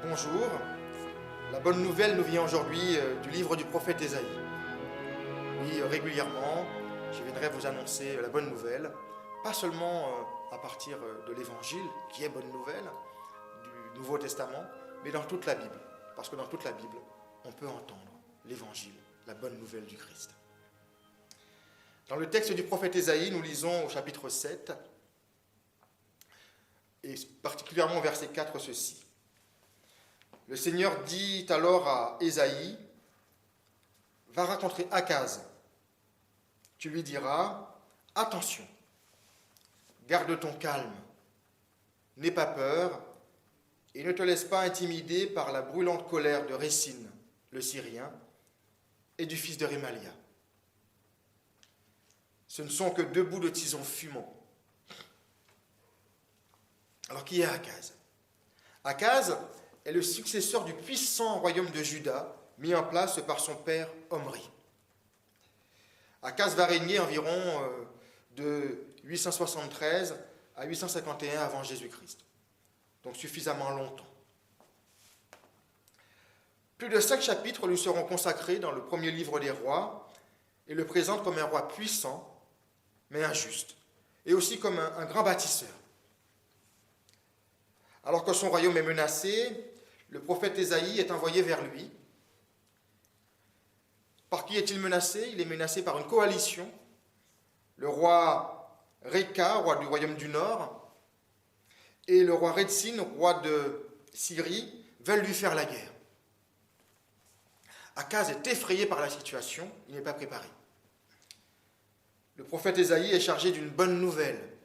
Bonjour, la bonne nouvelle nous vient aujourd'hui du livre du prophète Ésaïe. Oui, régulièrement, je viendrai vous annoncer la bonne nouvelle, pas seulement à partir de l'Évangile, qui est bonne nouvelle, du Nouveau Testament, mais dans toute la Bible. Parce que dans toute la Bible, on peut entendre l'Évangile, la bonne nouvelle du Christ. Dans le texte du prophète Ésaïe, nous lisons au chapitre 7, et particulièrement au verset 4, ceci. Le Seigneur dit alors à Ésaïe, « Va rencontrer Akaz. Tu lui diras, « Attention, garde ton calme, n'aie pas peur, et ne te laisse pas intimider par la brûlante colère de Récine, le Syrien, et du fils de Rémalia. Ce ne sont que deux bouts de tison fumants. » Alors, qui est Akaz? Akaz est le successeur du puissant royaume de Juda, mis en place par son père Omri. Akaz va régner environ de 873 à 851 avant Jésus-Christ, donc suffisamment longtemps. Plus de 5 chapitres lui seront consacrés dans le premier livre des rois et le présentent comme un roi puissant, mais injuste, et aussi comme un grand bâtisseur. Alors que son royaume est menacé, le prophète Ésaïe est envoyé vers lui. Par qui est-il menacé? Il est menacé par une coalition. Le roi Réka, roi du royaume du Nord, et le roi Rétsine, roi de Syrie, veulent lui faire la guerre. Akaz est effrayé par la situation, il n'est pas préparé. Le prophète Ésaïe est chargé d'une bonne nouvelle.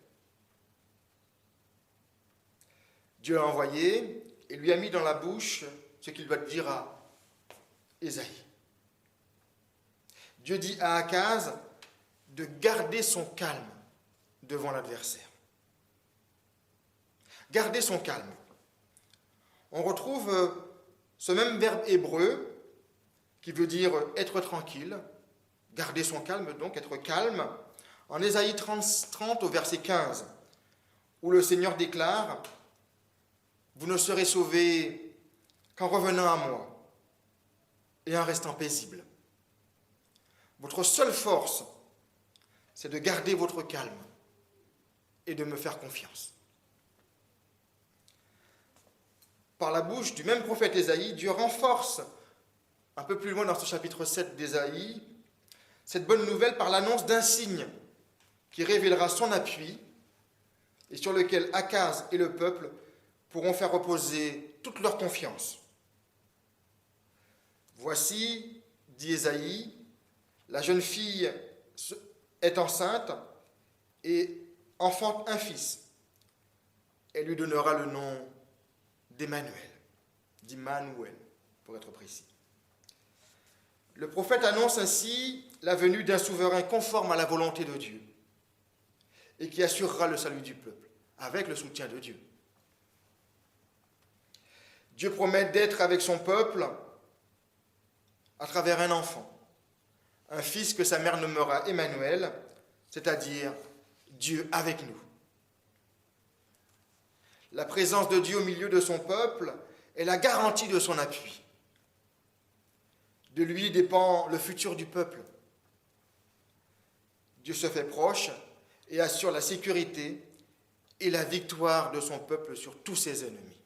Dieu l'a envoyé et lui a mis dans la bouche ce qu'il doit dire à Ésaïe. Dieu dit à Akaz de garder son calme devant l'adversaire. Garder son calme. On retrouve ce même verbe hébreu qui veut dire être tranquille, garder son calme donc, être calme, en Ésaïe 30 au verset 15, où le Seigneur déclare « Vous ne serez sauvés qu'en revenant à moi et en restant paisible. Votre seule force, c'est de garder votre calme et de me faire confiance. » Par la bouche du même prophète Ésaïe, Dieu renforce, un peu plus loin dans ce chapitre 7 d'Ésaïe, cette bonne nouvelle par l'annonce d'un signe qui révélera son appui et sur lequel Akaz et le peuple pourront faire reposer toute leur confiance. Voici, dit Ésaïe, la jeune fille est enceinte et enfante un fils. Elle lui donnera le nom d'Immanuel, pour être précis. Le prophète annonce ainsi la venue d'un souverain conforme à la volonté de Dieu et qui assurera le salut du peuple, avec le soutien de Dieu. Dieu promet d'être avec son peuple à travers un enfant, un fils que sa mère nommera Emmanuel, c'est-à-dire Dieu avec nous. La présence de Dieu au milieu de son peuple est la garantie de son appui. De lui dépend le futur du peuple. Dieu se fait proche et assure la sécurité et la victoire de son peuple sur tous ses ennemis.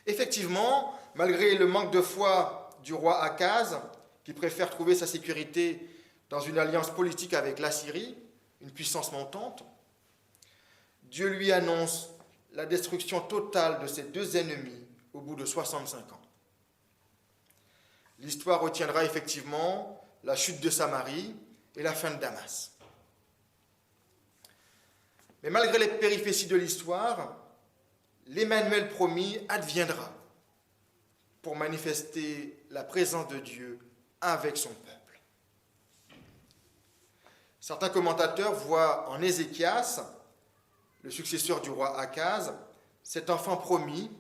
Effectivement, malgré le manque de foi du roi Akaz, qui préfère trouver sa sécurité dans une alliance politique avec la Syrie, une puissance montante, Dieu lui annonce la destruction totale de ses deux ennemis au bout de 65 ans. L'histoire retiendra effectivement la chute de Samarie et la fin de Damas. Mais malgré les péripéties de l'histoire, l'Emmanuel promis adviendra pour manifester la présence de Dieu avec son peuple. Certains commentateurs voient en Ézéchias, le successeur du roi Akaz, cet enfant promis,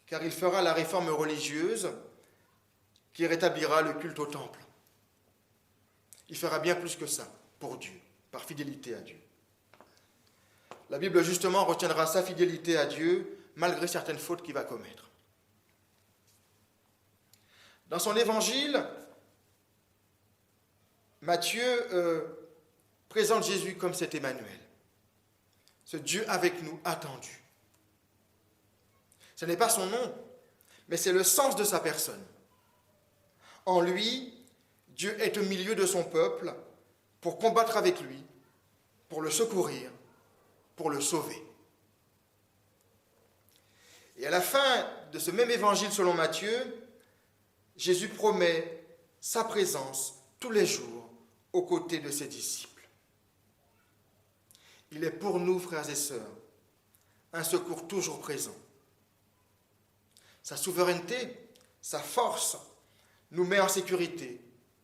car il fera la réforme religieuse qui rétablira le culte au temple. Il fera bien plus que ça pour Dieu, par fidélité à Dieu. La Bible justement retiendra sa fidélité à Dieu malgré certaines fautes qu'il va commettre. Dans son évangile, Matthieu présente Jésus comme cet Emmanuel, ce Dieu avec nous attendu. Ce n'est pas son nom, mais c'est le sens de sa personne. En lui, Dieu est au milieu de son peuple pour combattre avec lui, pour le secourir, pour le sauver. Et à la fin de ce même évangile selon Matthieu, Jésus promet sa présence tous les jours aux côtés de ses disciples. Il est pour nous, frères et sœurs, un secours toujours présent. Sa souveraineté, sa force nous met en sécurité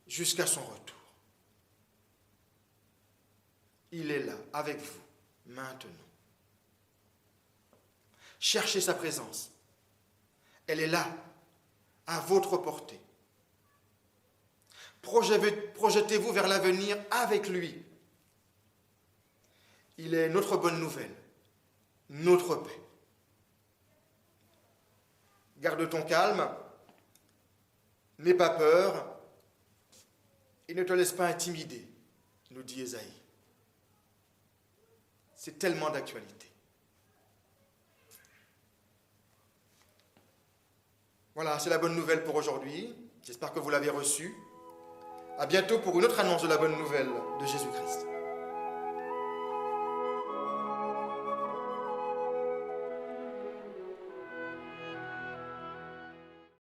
jusqu'à son retour. Il est là, avec vous, maintenant. Cherchez sa présence. Elle est là, à votre portée. Projetez-vous vers l'avenir avec lui. Il est notre bonne nouvelle, notre paix. Garde ton calme, n'aie pas peur et ne te laisse pas intimider, nous dit Ésaïe. C'est tellement d'actualité. Voilà, c'est la bonne nouvelle pour aujourd'hui. J'espère que vous l'avez reçue. À bientôt pour une autre annonce de la bonne nouvelle de Jésus-Christ.